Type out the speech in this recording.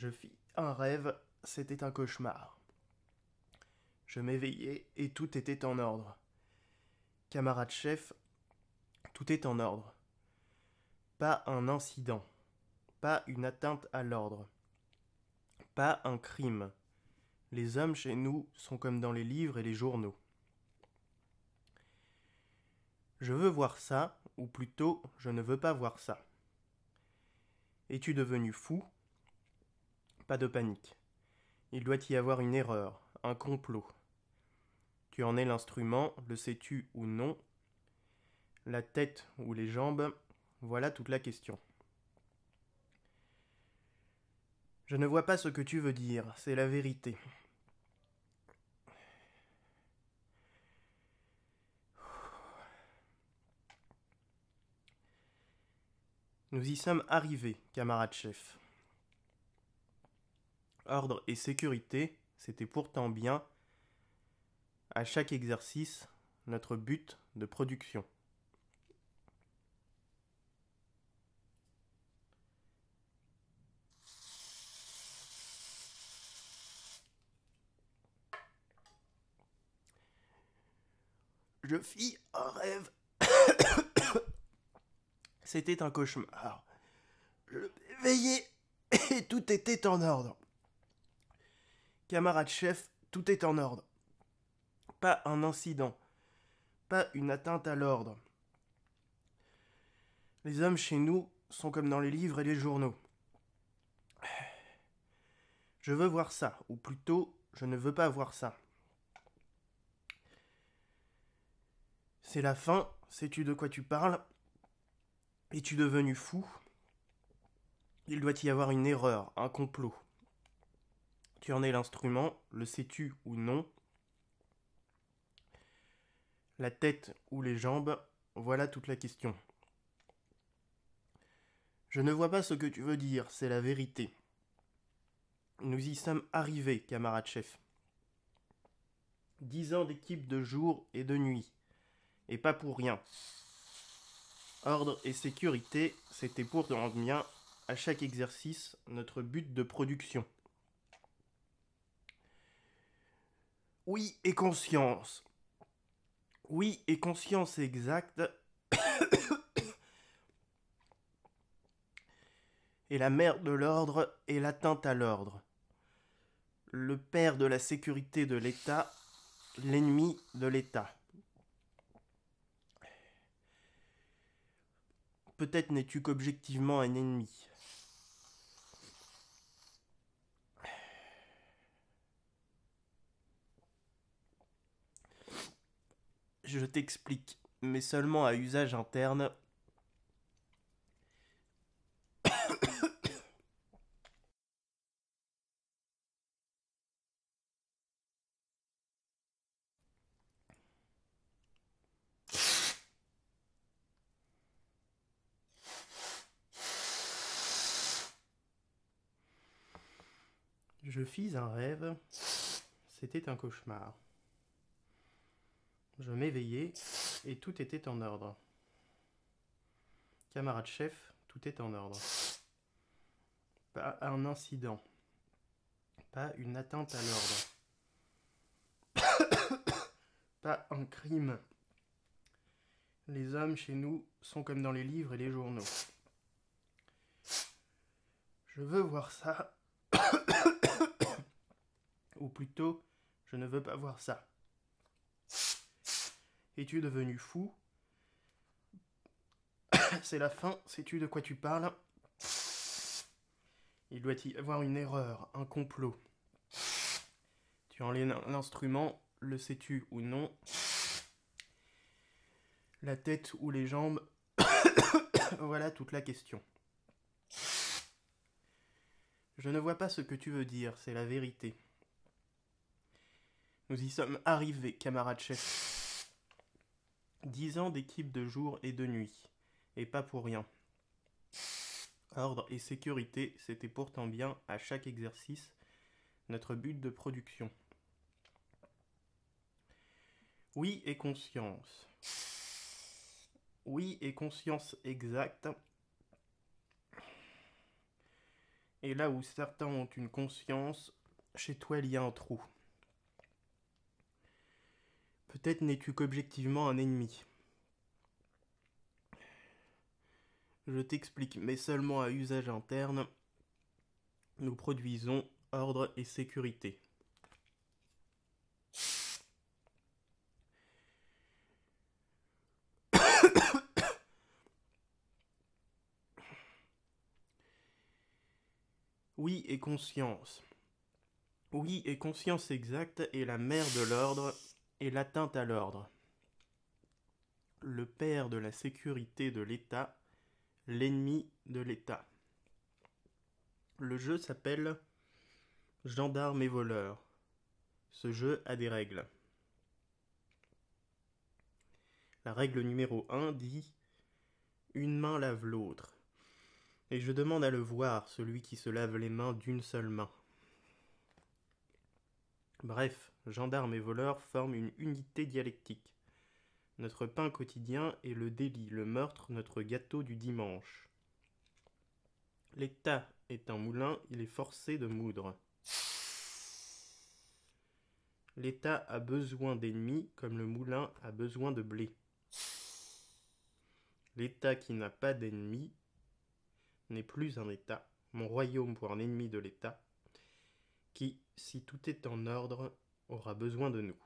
Je fis un rêve, c'était un cauchemar. Je m'éveillai et tout était en ordre. Camarade chef, tout est en ordre. Pas un incident, pas une atteinte à l'ordre, pas un crime. Les hommes chez nous sont comme dans les livres et les journaux. Je veux voir ça, ou plutôt, je ne veux pas voir ça. Es-tu devenu fou? Pas de panique. Il doit y avoir une erreur, un complot. Tu en es l'instrument, le sais-tu ou non? La tête ou les jambes, voilà toute la question. Je ne vois pas ce que tu veux dire, c'est la vérité. Nous y sommes arrivés, camarade chef. Ordre et sécurité, c'était pourtant bien, à chaque exercice, notre but de production. Je fis un rêve. C'était un cauchemar. Je m'éveillai et tout était en ordre. Camarade chef, tout est en ordre. Pas un incident, pas une atteinte à l'ordre. Les hommes chez nous sont comme dans les livres et les journaux. Je veux voir ça, ou plutôt, je ne veux pas voir ça. C'est la fin, sais-tu de quoi tu parles? Es-tu devenu fou? Il doit y avoir une erreur, un complot. Tu en es l'instrument, le sais-tu ou non? La tête ou les jambes, voilà toute la question. Je ne vois pas ce que tu veux dire, c'est la vérité. Nous y sommes arrivés, camarade chef. 10 ans d'équipe de jour et de nuit. Et pas pour rien. Ordre et sécurité, c'était pour rendre bien, à chaque exercice, notre but de production. Oui et conscience. Oui et conscience exacte. Et la mère de l'ordre est l'atteinte à l'ordre. Le père de la sécurité de l'État, l'ennemi de l'État. Peut-être n'es-tu qu'objectivement un ennemi. Je t'explique, mais seulement à usage interne. Je fis un rêve, c'était un cauchemar. Je m'éveillai et tout était en ordre. Camarade chef, tout est en ordre. Pas un incident, pas une atteinte à l'ordre, pas un crime. Les hommes chez nous sont comme dans les livres et les journaux. Je veux voir ça, ou plutôt, je ne veux pas voir ça. Es-tu devenu fou? C'est la fin, sais-tu de quoi tu parles? Il doit y avoir une erreur, un complot. Tu en es l'instrument, le sais-tu ou non? La tête ou les jambes, voilà toute la question. Je ne vois pas ce que tu veux dire, c'est la vérité. Nous y sommes arrivés, camarade chef. 10 ans d'équipe de jour et de nuit, et pas pour rien. Ordre et sécurité, c'était pourtant bien, à chaque exercice, notre but de production. Oui et conscience. Oui et conscience exacte. Et là où certains ont une conscience, chez toi il y a un trou. Peut-être n'es-tu qu'objectivement un ennemi. Je t'explique, mais seulement à usage interne, nous produisons ordre et sécurité. Oui et conscience. Oui et conscience exacte est la mère de l'ordre et l'atteinte à l'ordre. Le père de la sécurité de l'État, l'ennemi de l'État. Le jeu s'appelle Gendarme et voleur. Ce jeu a des règles. La règle numéro 1 dit « Une main lave l'autre ». Et je demande à le voir, celui qui se lave les mains d'une seule main. Bref, gendarme et voleur forment une unité dialectique. Notre pain quotidien est le délit, le meurtre, notre gâteau du dimanche. L'État est un moulin, il est forcé de moudre. L'État a besoin d'ennemis comme le moulin a besoin de blé. L'État qui n'a pas d'ennemis n'est plus un État, mon royaume pour un ennemi de l'État, qui, si tout est en ordre, aura besoin de nous.